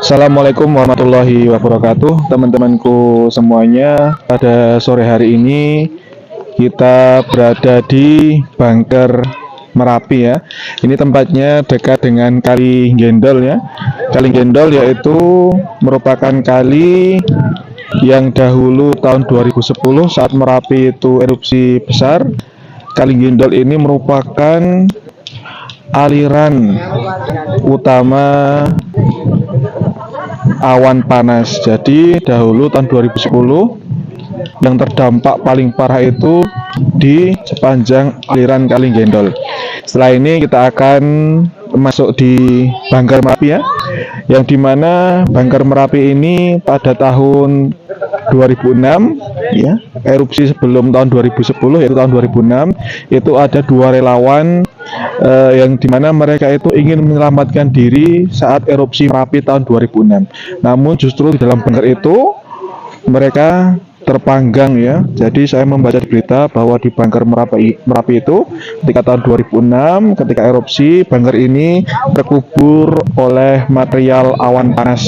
Assalamualaikum warahmatullahi wabarakatuh, teman-temanku semuanya. Pada sore hari ini kita berada di Bangker Merapi ya. Ini tempatnya dekat dengan Kali Gendol ya. Kali Gendol yaitu merupakan kali yang dahulu tahun 2010 saat Merapi itu erupsi besar. Kali Gendol ini merupakan aliran utama awan panas. Jadi dahulu tahun 2010 yang terdampak paling parah itu di sepanjang aliran Kali Gendol. Setelah ini kita akan masuk di Bangker Merapi ya, yang dimana Bangker Merapi ini pada tahun 2006 ya, erupsi sebelum tahun 2010 yaitu tahun 2006 itu ada dua relawan yang dimana mereka itu ingin menyelamatkan diri saat erupsi Merapi tahun 2006. Namun justru di dalam bangker itu mereka terpanggang ya. Jadi saya membaca di berita bahwa di Bangker Merapi itu ketika tahun 2006 ketika erupsi bangker ini terkubur oleh material awan panas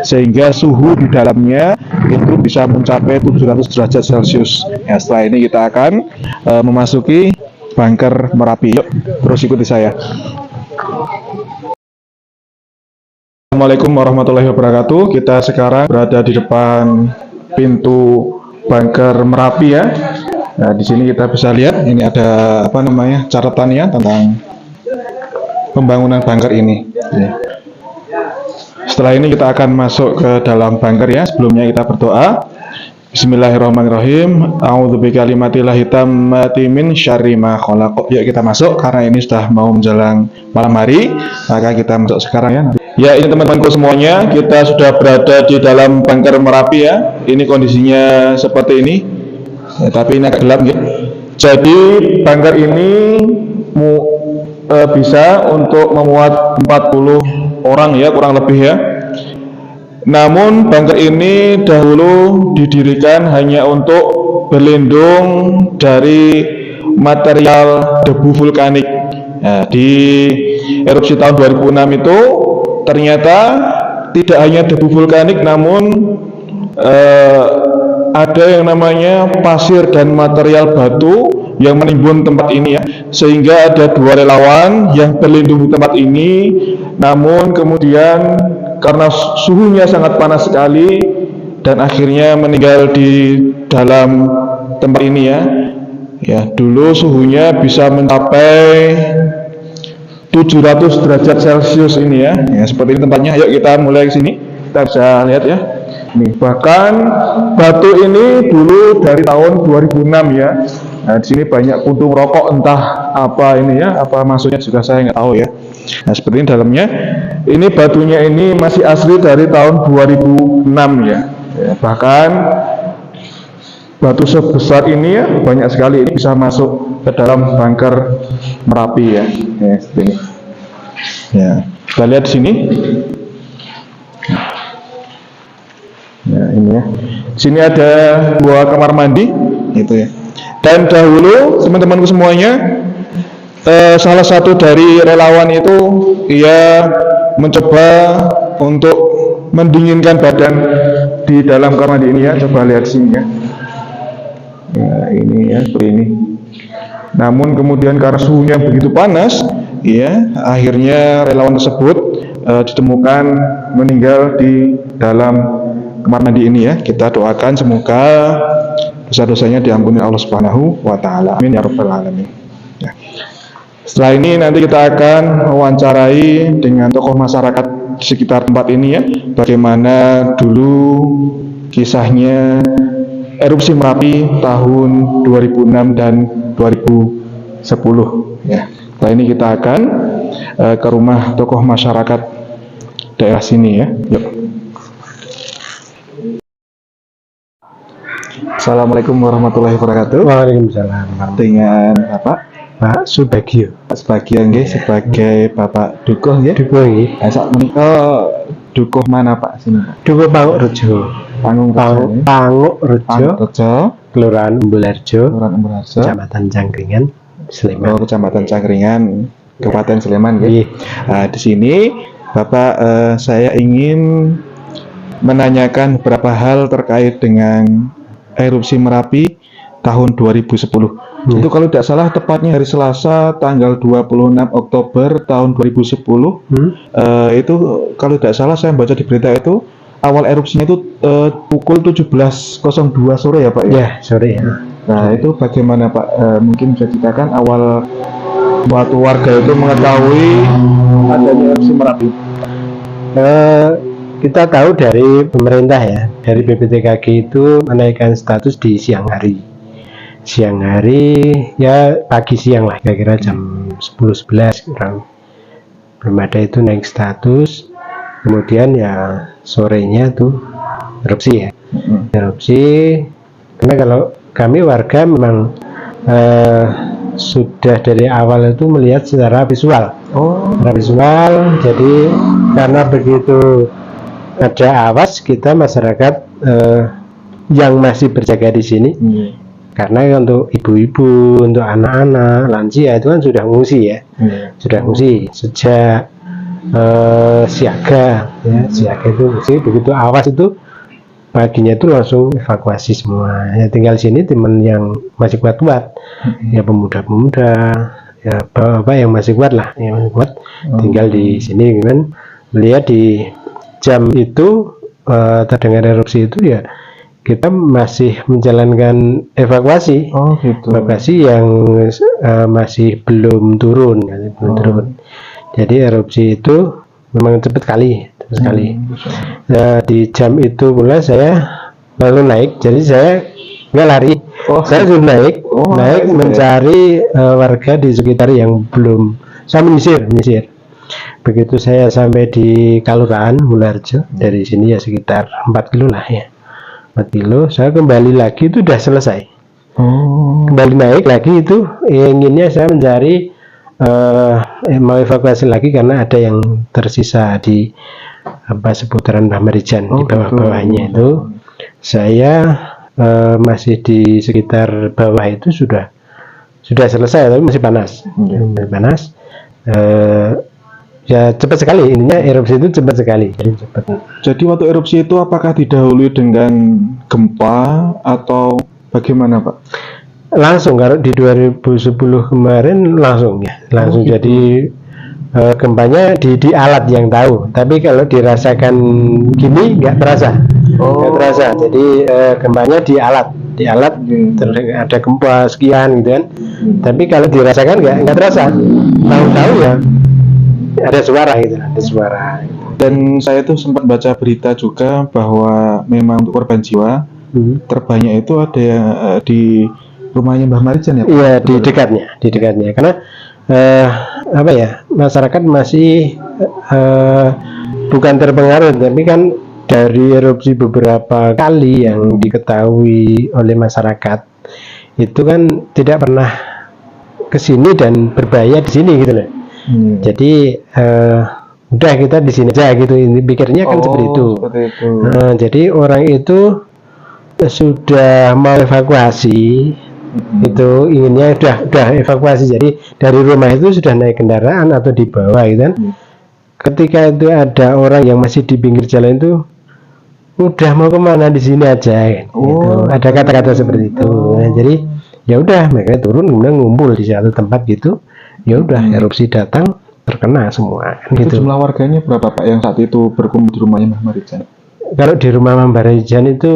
sehingga suhu di dalamnya itu bisa mencapai 700 derajat Celcius. Ya, setelah ini kita akan memasuki Bangker Merapi. Yuk, terus ikuti saya. Assalamualaikum warahmatullahi wabarakatuh. Kita sekarang berada di depan pintu Bangker Merapi ya. Nah, di sini kita bisa lihat ini ada catatannya tentang pembangunan bangker ini. Ya. Setelah ini kita akan masuk ke dalam bangker ya. Sebelumnya kita berdoa. Bismillahirrahmanirrahim. A'udzubikalimatillahit tammati min syarri ma khalaq. Yuk kita masuk karena ini sudah mau menjelang malam hari, maka kita masuk sekarang ya. Ya, ini teman-temanku semuanya, kita sudah berada di dalam Bangker Merapi ya. Ini kondisinya seperti ini. Ya, tapi ini agak gelap ya. Jadi bangker ini bisa untuk memuat 40 orang ya, kurang lebih ya. Namun bangker ini dahulu didirikan hanya untuk berlindung dari material debu vulkanik. Nah, di erupsi tahun 2006 itu ternyata tidak hanya debu vulkanik, namun ada yang namanya pasir dan material batu yang menimbun tempat ini ya, sehingga ada dua relawan yang berlindung di tempat ini. Namun kemudian karena suhunya sangat panas sekali dan akhirnya meninggal di dalam tempat ini ya. Ya, dulu suhunya bisa mencapai 700 derajat Celcius ini ya. Ya, seperti ini tempatnya. Yuk kita mulai ke sini. Kita bisa lihat ya. Nih, bahkan batu ini dulu dari tahun 2006 ya. Nah, di sini banyak puntung rokok, entah apa ini ya, apa maksudnya juga saya nggak tahu ya. Nah, seperti ini dalamnya. Ini batunya ini masih asli dari tahun 2006 ya. Ya, bahkan batu sebesar ini ya, banyak sekali ini bisa masuk ke dalam Bangker Merapi ya. Ya, seperti ini. Ya, kita lihat di sini. Ya, ini ya. Di sini ada dua kamar mandi, gitu ya. Dan dahulu teman-temanku semuanya, salah satu dari relawan itu ia mencoba untuk mendinginkan badan di dalam kamar mandi ini ya. Coba lihat sini ya. Ya, ini ya, seperti ini. Namun kemudian karena suhunya begitu panas, ya, akhirnya relawan tersebut ditemukan meninggal di dalam kamar mandi ini ya. Kita doakan semoga dosa-dosanya diampuni Allah Subhanahu wa taala. Amin ya rabbal alamin. Ya. Setelah ini nanti kita akan mewawancarai dengan tokoh masyarakat di sekitar tempat ini ya, bagaimana dulu kisahnya erupsi Merapi tahun 2006 dan 2010 ya. Setelah ini kita akan ke rumah tokoh masyarakat daerah sini ya. Yuk. Assalamualaikum warahmatullahi wabarakatuh. Waalaikumsalam. Dengan Bapak Pak Subagio. Pak Subagio nggih, sebagai Bapak Dukuh ya. Dukuh nggih. Sak menika Dukuh mana Pak sini Pak? Dukuh Panguk Rejo. Panguk Rejo. Kelurahan Umbulharjo. Kecamatan Cangkringan, Sleman. Kecamatan Cangkringan, Kabupaten Sleman ya. Nah, di sini Bapak, saya ingin menanyakan beberapa hal terkait dengan erupsi Merapi tahun 2010. Itu kalau tidak salah tepatnya hari Selasa tanggal 26 Oktober tahun 2010. Itu kalau tidak salah saya baca di berita itu awal erupsinya itu pukul 17.02 sore ya Pak ya? Ya, sore ya. Nah itu bagaimana Pak? Mungkin bisa ceritakan awal waktu warga itu mengetahui adanya erupsi Merapi. Kita tahu dari pemerintah ya, dari BPTKG itu menaikkan status di siang hari ya, pagi siang lah, kira-kira jam 10-11 kurang, belum ada itu naik status. Kemudian ya sorenya tuh erupsi ya, erupsi. Karena kalau kami warga memang sudah dari awal itu melihat secara visual. Secara visual, jadi karena begitu ada awas, kita masyarakat yang masih berjaga di sini, karena untuk ibu-ibu, untuk anak-anak, lansia itu kan sudah ngungsi ya, sudah ngungsi sejak siaga ya, siaga itu ngungsi. Begitu awas itu paginya itu langsung evakuasi semua. Ya tinggal sini teman yang masih kuat-kuat, ya pemuda-pemuda, ya bapak yang masih kuat lah, yang masih kuat, tinggal di sini. Kan melihat di jam itu terdengar erupsi itu ya, kita masih menjalankan evakuasi. Evakuasi yang masih belum turun, Jadi erupsi itu memang cepat sekali. Di jam itu pula saya lalu naik, jadi saya nggak lari, saya sudah naik mencari warga di sekitar yang belum. Saya menyisir. Begitu saya sampai di Kalurahan Mulyoharjo, dari sini ya sekitar 4 kilo lah ya, 4 kilo, saya kembali lagi itu udah selesai. Kembali naik lagi itu inginnya saya mencari mau evakuasi lagi karena ada yang tersisa di seputaran Mbah Marijan, di bawah-bawahnya itu. Saya masih di sekitar bawah itu sudah selesai, tapi masih panas. Ya cepat sekali, ininya erupsi itu cepat sekali. Jadi waktu erupsi itu apakah didahului dengan gempa atau bagaimana Pak? Langsung, kalau di 2010 kemarin langsung. Jadi gempanya di alat yang tahu, tapi kalau dirasakan gini nggak terasa. Jadi gempanya di alat ada gempa sekian gitu kan, tapi kalau dirasakan nggak terasa. Tahu-tahu ya ada suara gitu. Dan saya tuh sempat baca berita juga bahwa memang untuk korban jiwa terbanyak itu ada yang di rumahnya Mbah Marijan ya Pak? Iya, di dekatnya. Karena masyarakat masih bukan terpengaruh, tapi kan dari erupsi beberapa kali yang diketahui oleh masyarakat itu kan tidak pernah kesini dan berbahaya di sini gitu loh. Jadi udah kita di sini aja gitu, ini pikirnya kan seperti itu. Jadi orang itu sudah mau evakuasi, itu inginnya udah evakuasi, jadi dari rumah itu sudah naik kendaraan atau di bawah gitu kan. Ketika itu ada orang yang masih di pinggir jalan itu, udah mau kemana, di sini aja gitu. Ada kata-kata seperti itu. Nah, jadi ya udah mereka turun kemudian ngumpul di satu tempat gitu. Ya udah erupsi datang, terkena semua gitu. Jumlah warganya berapa Pak yang saat itu berkumpul di rumahnya Mbah Marijan? Kalau di rumah Mbah Marijan itu,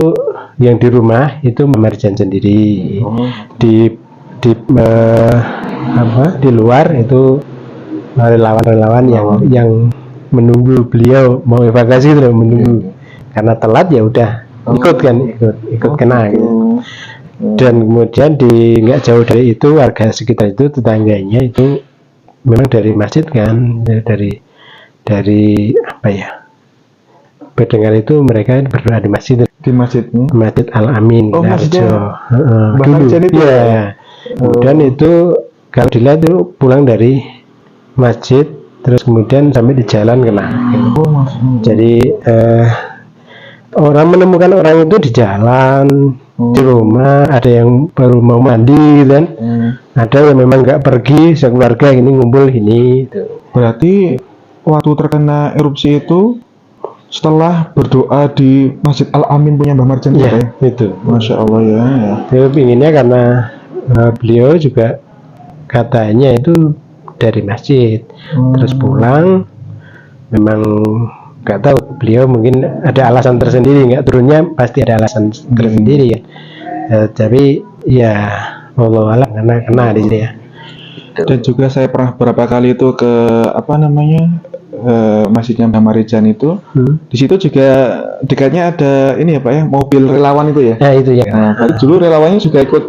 yang di rumah itu Mbah Marijan sendiri. Di luar itu relawan-relawan yang menunggu beliau mau evakuasi itu, menunggu. Karena telat ya udah ikut kena gitu. Dan kemudian nggak jauh dari itu, warga sekitar itu, tetangganya itu memang dari masjid kan, dari pendengar itu mereka berdoa di masjid. Di masjidnya? Masjid Al-Amin. Masjidnya dulu ya. Kemudian itu kalau dilihat itu pulang dari masjid, terus kemudian sampai di jalan kena. Jadi orang menemukan orang itu di jalan, di rumah, ada yang baru mau mandi kan, ada yang memang nggak pergi, sekeluarga ini ngumpul gini. Berarti waktu terkena erupsi itu setelah berdoa di Masjid Al-Amin punya Mbah Marjan ya, Pak ya? Itu. Masya Allah ya. Dia pinginnya karena beliau juga katanya itu dari masjid, terus pulang, memang nggak tahu, beliau mungkin ada alasan tersendiri, nggak turunnya pasti ada alasan tersendiri ya. Tapi ya Allah alam karena kena di sini ya. Dan juga saya pernah beberapa kali itu ke apa namanya masjidnya Mbah Marijan itu. Di situ juga dekatnya ada ini ya Pak ya, mobil relawan itu ya. Nah itu ya. Nah, dulu relawannya juga ikut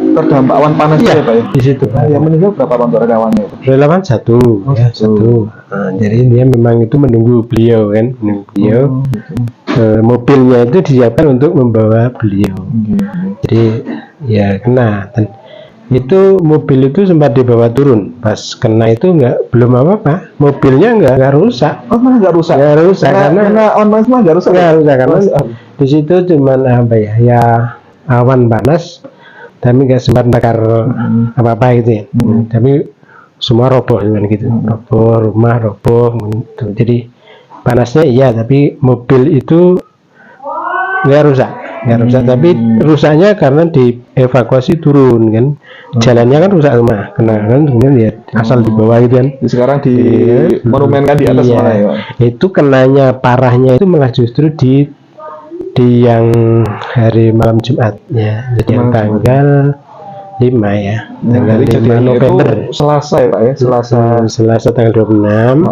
terdampak awan panas ya Pak ya. Di situ. Yang meninggal berapa Pak untuk relawannya itu? Relawan satu. Satu. Nah, jadi dia memang itu menunggu beliau kan, menunggu beliau. Mobilnya itu disiapkan untuk membawa beliau. Jadi ya kena. Dan itu mobil itu sempat dibawa turun, pas kena itu belum apa-apa, mobilnya nggak rusak. Oh malah nggak rusak? Nggak rusak karena awan panas mah nggak rusak. Nggak rusak karena di situ cuman apa ya awan panas, tapi nggak sempat bakar apa-apa gitu ya. Tapi semua roboh dengan gitu, roboh rumah roboh gitu. Jadi panasnya iya, tapi mobil itu nggak rusak. Tapi rusaknya karena dievakuasi turun kan, jalannya kan rusak semua, kena kan, kemudian ya asal di bawah gitu kan. Sekarang di monumen kan di atas mana ya? Itu kenanya parahnya itu malah justru di yang hari malam Jumat ya, jadi yang tanggal 5 ya, tanggal 5 November. Selasa ya Pak ya? Selasa tanggal 26.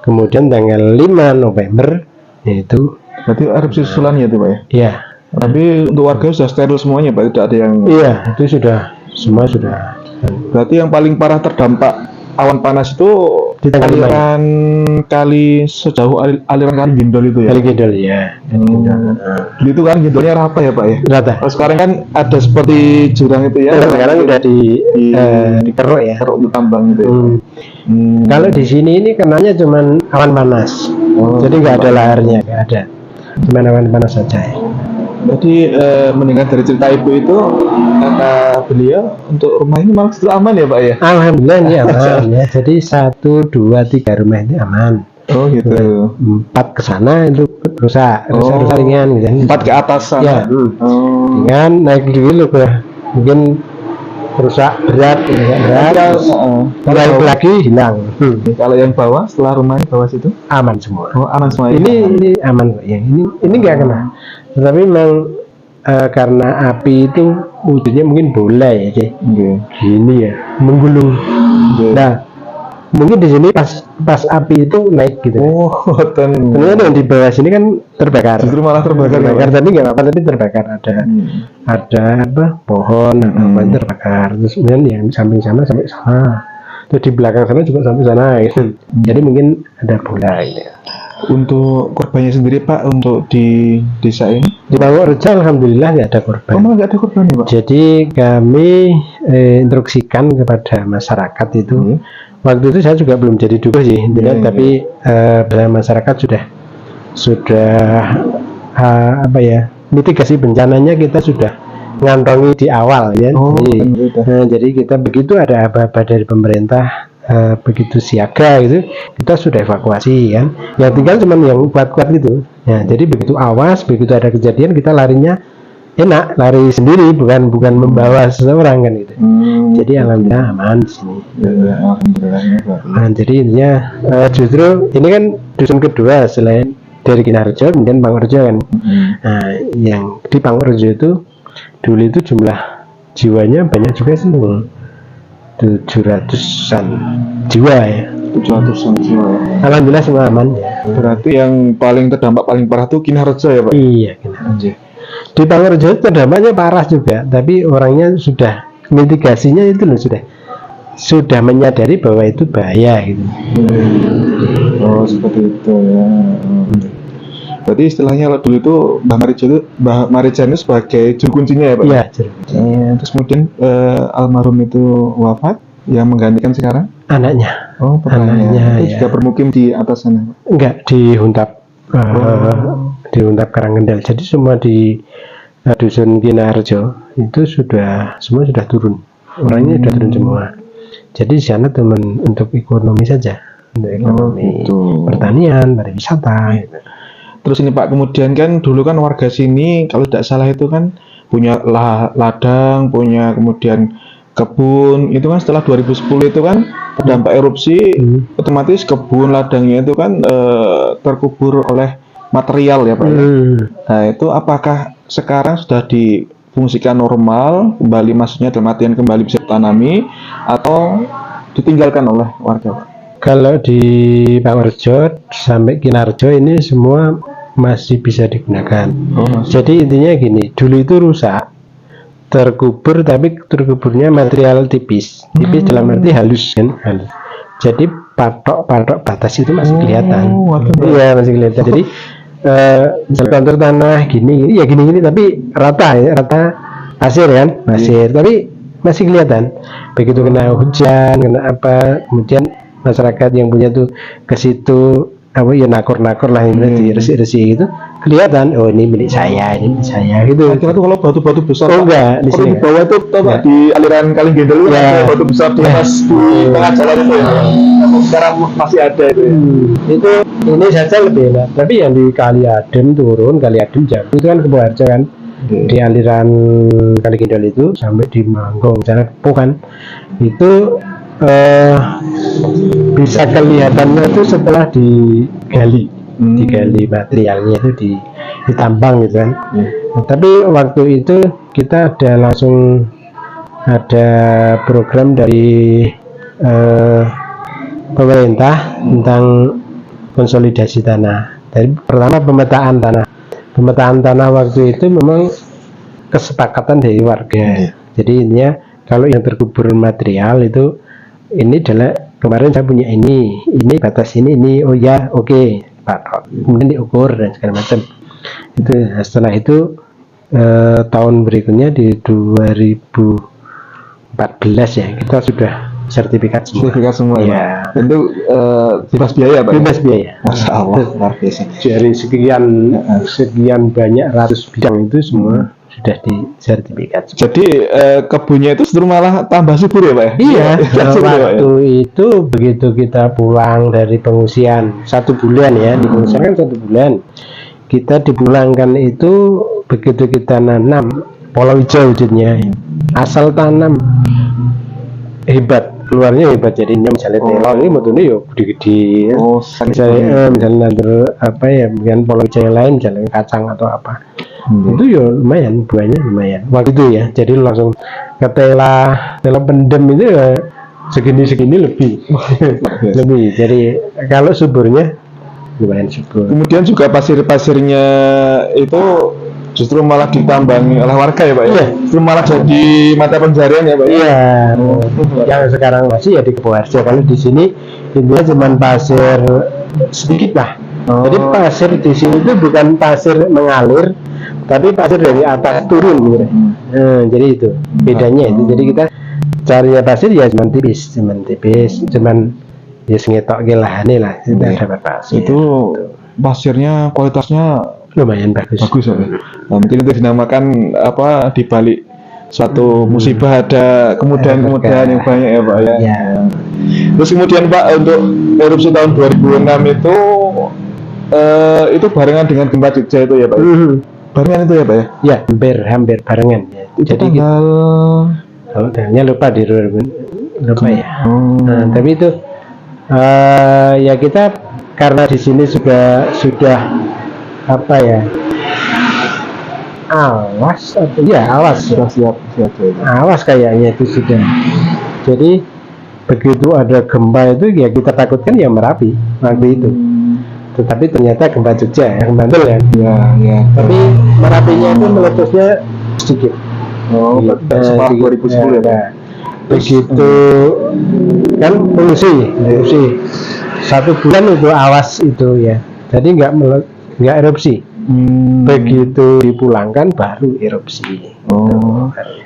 Kemudian tanggal 5 November yaitu. Berarti erupsi susulan ya tuh Pak ya? Iya. Tapi untuk warga sudah steril semuanya Pak, tidak ada yang. Iya, itu semua sudah. Berarti yang paling parah terdampak awan panas itu di aliran kali sejauh aliran kali Gendol itu ya? Kali Gendol ya. Dulu itu kan Gendolnya rata ya Pak ya? Rata. Sekarang kan ada seperti jurang itu ya? Sekarang udah dikeruk ya. Keruk ditambang itu. Ya. Kalau di sini ini kenanya cuman awan panas. Jadi nggak ada laharnya, nggak ada. Cuman awan panas saja. Ya. Jadi mendengar dari cerita ibu itu kata beliau untuk rumah ini malah sudah aman ya Pak ya? Alhamdulillah ini aman ya. Jadi 1, 2, 3 rumah ini aman. Oh gitu. 4 ke sana itu rusak ringan gitu. 4 ke atas sana. Ya. Ringan naik dulu mungkin rusak berat. Naik lagi hilang. Kalau yang bawah setelah rumahnya bawah situ aman semua. Oh aman semua. Ini aman ya. Ini nggak kena. Tetapi memang karena api itu wujudnya mungkin bola ya, gini ya, menggulung. Nah, mungkin di sini pas api itu naik gitu. Oh, ternyata yang di bawah sini kan terbakar. Justru malah terbakar. Tadi nggak apa-apa, tapi terbakar. Ada apa? Pohon, apa terbakar. Terus kemudian yang samping sana sampai sana. Terus di belakang sana juga sampai sana. Gitu. Jadi mungkin ada bola ini. Untuk korbannya sendiri Pak, untuk di desa ini? Di Pangokrejo alhamdulillah nggak ada korban. Oh malah nggak ada korban ya Pak? Jadi kami instruksikan kepada masyarakat itu. Waktu itu saya juga belum jadi dukuh sih, tapi masyarakat sudah apa ya, mitigasi bencananya kita sudah ngantongi di awal ya. Jadi kita begitu ada apa-apa dari pemerintah, begitu siaga gitu, kita sudah evakuasi kan. Yang tinggal cuman yang kuat-kuat gitu. Ya, jadi begitu awas, begitu ada kejadian kita larinya enak, lari sendiri, bukan membawa seseorang kan gitu. Jadi alhamdulillah aman di sini. Nah, jadi intinya justru ini kan dusun kedua selain dari Kinarjo, kemudian Pangokrejo kan. Nah, yang di Pangokrejo itu dulu itu jumlah jiwanya banyak juga sih, 700-an jiwa ya. 700-an jiwa ya. Alhamdulillah semua aman ya. Berarti yang paling terdampak paling parah tuh Kinarjo ya Pak? Iya, Kinarjo. Di Pangokrejo terdampaknya parah juga, tapi orangnya sudah mitigasinya itu loh, sudah menyadari bahwa itu bahaya gitu. Oh seperti itu ya. Berarti istilahnya dulu itu Mbah Marijan itu sebagai juru kuncinya ya Pak? Iya, juru kunci. Terus kemudian almarhum itu wafat, yang menggantikan sekarang? Anaknya. Oh, anaknya. Itu ya. juga bermukim di atas sana? Enggak, di Huntap. Di Huntap Karangendal. Jadi semua di dusun Kinarjo itu semua sudah turun. Orangnya sudah turun semua. Jadi di sana teman untuk ekonomi saja. untuk ekonomi, gitu. pertanian, pariwisata. Gitu. Terus ini Pak, kemudian kan dulu kan warga sini kalau tidak salah itu kan punya ladang, punya kemudian kebun. Itu kan setelah 2010 itu kan terdampak erupsi, otomatis kebun ladangnya itu kan terkubur oleh material ya Pak ya. Nah itu apakah sekarang sudah difungsikan normal kembali, maksudnya dalam artian kembali bisa ditanami atau ditinggalkan oleh warga Pak? Kalau di Pangurjo sampai Kinarjo ini semua masih bisa digunakan. Jadi intinya gini, dulu itu rusak, terkubur, tapi terkuburnya material tipis dalam arti halus kan, halus. Jadi patok batas itu masih kelihatan. Iya, masih kelihatan. Jadi kontur tanah gini ya gini tapi rata pasir kan, pasir, tapi masih kelihatan. Begitu kena hujan, kena apa, kemudian masyarakat yang punya tuh ke situ apa ya nakor lah yang diresi gitu, kelihatan oh ini milik saya gitu. Kira tuh kalau batu-batu besar enggak di sini. Di bawah itu ya. Di aliran Kali Gendel itu ada batu besar di atas di tengah jalan itu ya. Sekarang masih ada itu. Itu ini saja lebih enak. Tapi yang di Kali Adem turun, Kali Adem jauh itu kan Kebuharjo kan. Di aliran Kali Gendel itu sampai di Manggong sana bukan itu bisa kelihatannya itu setelah digali materialnya itu ditambang gitu kan. Nah, tapi waktu itu kita ada program dari pemerintah tentang konsolidasi tanah. Jadi pertama pemetaan tanah waktu itu memang kesepakatan dari warga. Jadi intinya kalau yang terkubur material itu ini adalah kemarin saya punya ini batas ini oh ya oke, Pak, kemudian diukur dan segala macam itu. Setelah itu tahun berikutnya di 2014 ya kita sudah sertifikat semua ya. Tentu bebas biaya Pak? Bebas biaya. Masya Allah, luar biasa. Dari sekian banyak ratus bidang itu semua sudah disertifikat. Jadi kebunnya itu justru malah tambah subur ya Pak ya? Iya. Waktu itu begitu kita pulang dari pengungsian 1 bulan ya, di pengungsian kan 1 bulan. Kita dipulangkan itu begitu kita nanam pola hijau wujudnya. Asal tanam hebat, keluarnya hebat. Jadinya misalnya terong ini mutunya ya gede-gede. Misalnya apa ya, bukan pola hijau yang lain, misalnya kacang atau apa. Itu ya lumayan, buahnya lumayan waktu itu ya. Jadi langsung ketela pendem itu ya segini lebih lebih. Jadi kalau suburnya lumayan subur. Kemudian juga pasirnya itu justru malah ditambangi oleh warga ya Pak ya? Iya. Justru malah jadi mata pencarian ya Pak? Iya. Yang sekarang masih ya di Kebuharjo. Kalau di sini intinya cuma pasir sedikit lah. Jadi pasir di sini itu bukan pasir mengalir, tapi pasir dari atas turun gitu. Jadi itu bedanya itu. Jadi kita cari pasir ya cuman tipis, cuman ya sengetok gelahane lah. Tidak dapat pasir. Itu pasirnya kualitasnya lumayan bagus ya. Nah, mungkin itu dinamakan apa, di balik suatu musibah ada kemudahan yang banyak ya Pak ya. Terus kemudian Pak, untuk erupsi tahun 2006 itu barengan dengan gempa Jogja itu ya Pak? Barengan itu ya Pak ya? Ya, hampir barengan ya. Itu jadi tanggal kalau tanggalnya lupa di 2000 lupa ya. Nah, tapi itu ya kita karena di sini sudah apa ya, awas kayaknya itu sudah. Jadi begitu ada gempa itu ya kita takutkan ya Merapi waktu itu. Tetapi ternyata gempa Jogja ya, Bantul ya. Ya. Tapi Merapinya itu meletusnya sedikit. Setelah 2010 ya. Begitu kan pengungsi 1 bulan itu awas itu ya. Jadi nggak erupsi. Begitu dipulangkan baru erupsi.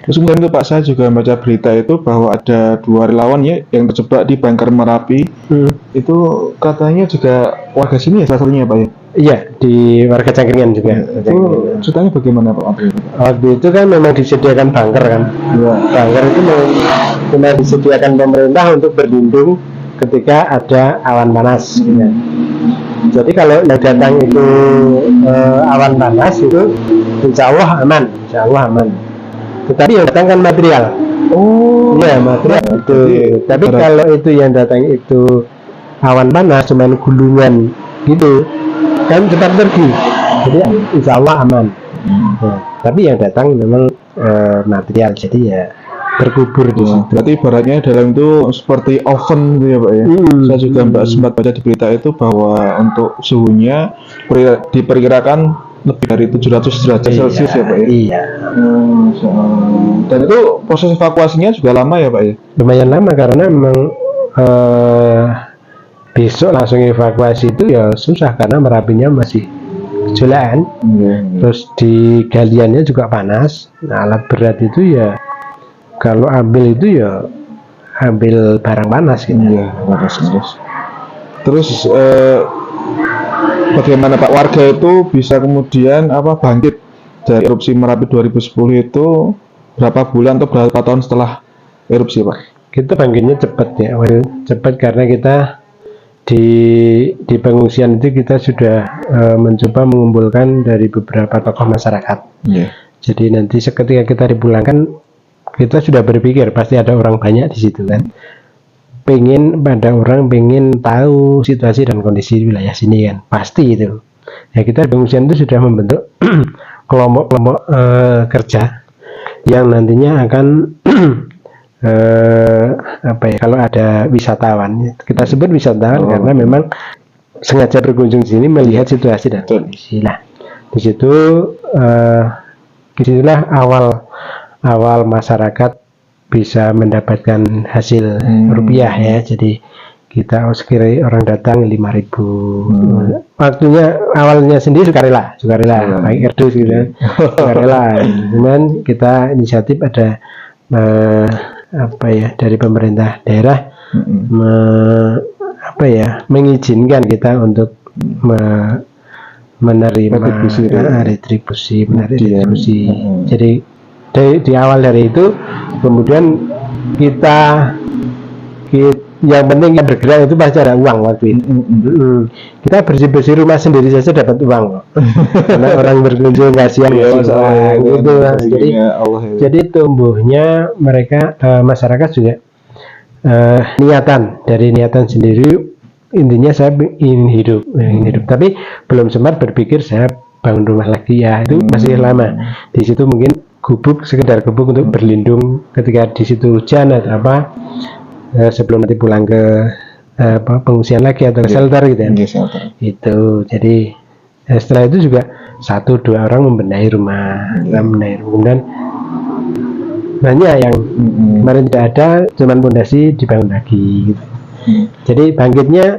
Terus kemudian itu Pak, saya juga baca berita itu bahwa ada 2 relawan ya yang terjebak di Bangker Merapi. Itu katanya juga warga sini ya salah satunya Pak ya? Iya, di warga Cangkringan juga. Itu ceritanya bagaimana Pak? Waktu itu kan memang disediakan bangker kan. Bangker itu memang disediakan pemerintah untuk berlindung ketika ada awan panas. Ya. Jadi kalau yang datang itu awan panas itu insya Allah aman, insya Allah aman. Tetapi yang datang kan material. Oh, Iya material itu. Tapi kalau itu yang datang itu awan panas cuman gulungan gitu, kan cepat pergi. Jadi insya Allah aman. Ya, tapi yang datang memang material, jadi ya terkubur di situ. Berarti ibaratnya dalam itu seperti oven gitu ya Pak ya. Saya juga sempat baca di berita itu bahwa untuk suhunya diperkirakan lebih dari 700 derajat Celcius ya Pak ya. Iya. Dan itu proses evakuasinya juga lama ya Pak ya. Lumayan lama karena memang besok langsung evakuasi itu ya susah karena Merapinya masih gejolak. Terus di galiannya juga panas. Nah, alat berat itu ya kalau ambil itu ya ambil barang panas gitu. Iya, panas. Terus bagaimana Pak warga itu bisa kemudian bangkit dari erupsi Merapi 2010 itu berapa bulan atau berapa tahun setelah erupsi Pak? Kita bangkitnya cepat ya, cepat karena kita di pengungsian itu kita sudah mencoba mengumpulkan dari beberapa tokoh masyarakat. Jadi nanti seketika kita dipulangkan, kita sudah berpikir pasti ada orang banyak di situ kan. Ada orang pengen tahu situasi dan kondisi wilayah sini kan, pasti itu. Ya kita di pengungsian itu sudah membentuk kelompok-kelompok kerja yang nantinya akan kalau ada wisatawan, kita sebut wisatawan karena memang sengaja berkunjung sini melihat situasi dan kondisi. Nah, disitulah awal masyarakat bisa mendapatkan hasil rupiah ya. Jadi kita sekiranya orang datang 5.000. Waktunya awalnya sendiri sukarela pakai kerdus gitu kan. Sukarela. Cuman kita inisiatif ada dari pemerintah daerah mengizinkan kita untuk menerima retribusi. Jadi di awal dari itu kemudian kita yang penting yang bergerak itu pasti ada uang waktu itu. Kita bersih rumah sendiri saja dapat uang karena orang berkunjung kasihan gitu. Jadi tumbuhnya mereka masyarakat juga niatan sendiri, intinya saya ingin hidup, tapi belum sempat berpikir saya bangun rumah lagi ya, itu masih lama. Di situ mungkin sekedar gubuk untuk berlindung ketika di situ hujan atau sebelum nanti pulang ke pengungsian lagi atau shelter gitu ya. Itu jadi setelah itu juga 1-2 orang membenahi rumah, kemudian banyak yang kemarin tidak ada, cuman pondasi dibangun lagi gitu. Jadi bangkitnya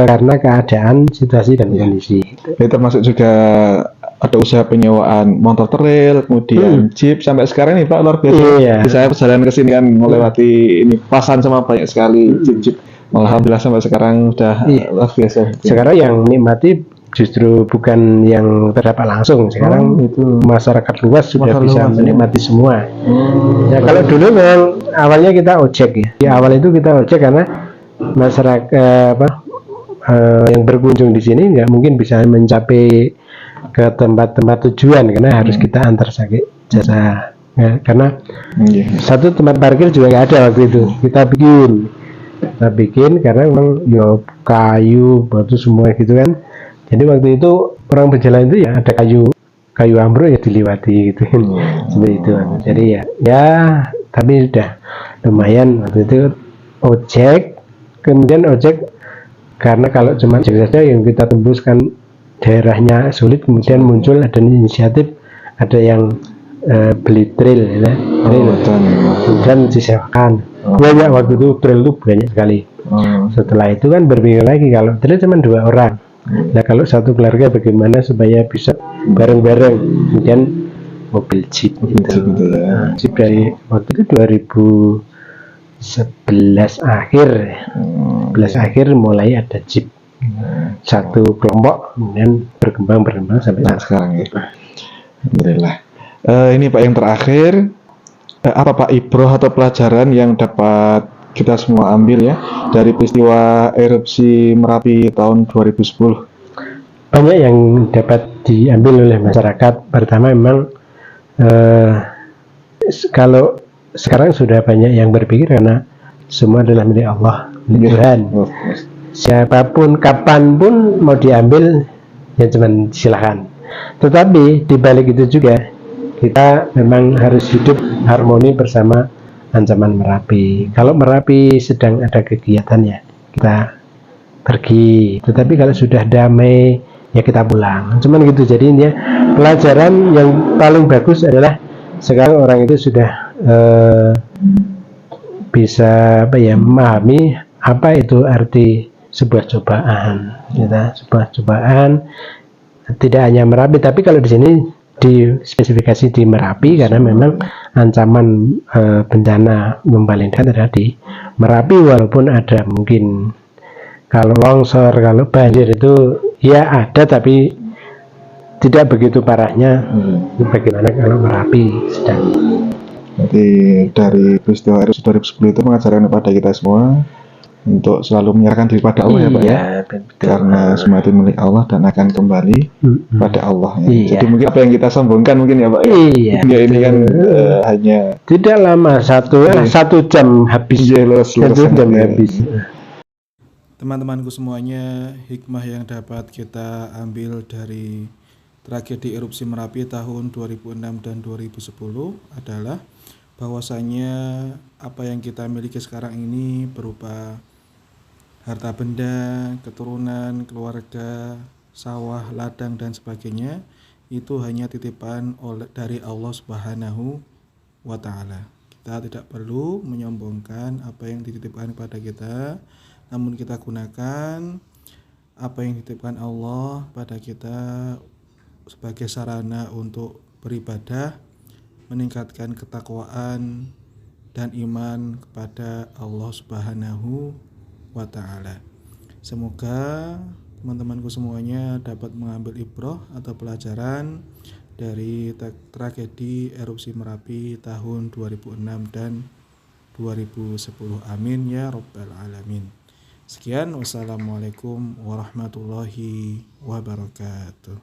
karena keadaan, situasi dan kondisi. Itu termasuk juga ada usaha penyewaan motor trail, kemudian jeep sampai sekarang nih Pak luar biasa. Saya perjalanan ke sini kan melewati ini pasan sama banyak sekali jeep. Alhamdulillah sampai sekarang sudah luar biasa. Sekarang yang nikmati justru bukan yang terdapat langsung, sekarang itu masyarakat luas sudah bisa menikmati semua. Ya kalau dulu memang awalnya kita ojek ya. Di awal itu kita ojek karena masyarakat yang berkunjung di sini nggak mungkin bisa mencapai ke tempat-tempat tujuan karena harus kita antar jasa ya, karena satu tempat parkir juga nggak ada waktu itu. Kita bikin karena memang kayu, batu semua gitu kan. Jadi waktu itu orang berjalan itu ya ada kayu ambruk ya dilewati gitu seperti itu. Jadi ya tapi sudah lumayan waktu itu ojek. Kemudian ojek karena kalau cuma ojek saja yang kita tembuskan daerahnya sulit, kemudian muncul ada inisiatif, ada yang beli trail ya, dan disewakan. Banyak waktu itu trail itu banyak sekali. Setelah itu kan berpikir lagi kalau trail cuma 2 orang. Nah kalau satu keluarga bagaimana supaya bisa bareng-bareng, kemudian mobil jeep gitu. Jeep dari waktu itu 2011 akhir mulai ada jeep satu kelompok, kemudian berkembang sampai sekarang ya. Alhamdulillah. Ini Pak yang terakhir, apa Pak ibroh atau pelajaran yang dapat kita semua ambil ya dari peristiwa erupsi Merapi tahun 2010? Banyak yang dapat diambil oleh masyarakat. Pertama memang kalau sekarang sudah banyak yang berpikir karena semua adalah milik Allah, milik Tuhan. Siapapun, kapanpun mau diambil, ya cuman silahkan. Tetapi di balik itu juga kita memang harus hidup harmoni bersama ancaman Merapi. Kalau Merapi sedang ada kegiatan ya kita pergi. Tetapi kalau sudah damai ya kita pulang. Cuman gitu. Jadi ini pelajaran yang paling bagus adalah sekarang orang itu sudah bisa memahami apa itu arti sebuah cobaan, sebuah cobaan tidak hanya Merapi, tapi kalau di sini dispesifikasi di Merapi karena memang ancaman bencana yang paling dekat adalah di Merapi, walaupun ada mungkin kalau longsor, kalau banjir itu ya ada, tapi tidak begitu parahnya bagaimana kalau Merapi sedang. Jadi dari peristiwa erupsi 2010 itu mengajarkan kepada kita semua untuk selalu menyerahkan diri pada Allah ya Pak ya. Betul. Karena semua itu milik Allah dan akan kembali pada Allah ya. Jadi mungkin apa yang kita sombongkan mungkin ya Pak ya. Ya ini kan hanya tidak lama, satu jam habis. Satu jam habis. Teman-temanku semuanya, hikmah yang dapat kita ambil dari tragedi erupsi Merapi tahun 2006 dan 2010 adalah bahwasanya apa yang kita miliki sekarang ini berupa harta benda, keturunan, keluarga, sawah, ladang dan sebagainya itu hanya titipan dari Allah Subhanahu wa taala. Kita tidak perlu menyombongkan apa yang dititipkan kepada kita, namun kita gunakan apa yang dititipkan Allah pada kita sebagai sarana untuk beribadah, meningkatkan ketakwaan dan iman kepada Allah Subhanahu wa taala. Semoga teman-temanku semuanya dapat mengambil ibrah atau pelajaran dari tragedi erupsi Merapi tahun 2006 dan 2010. Amin ya rabbal alamin. Sekian, wassalamualaikum warahmatullahi wabarakatuh.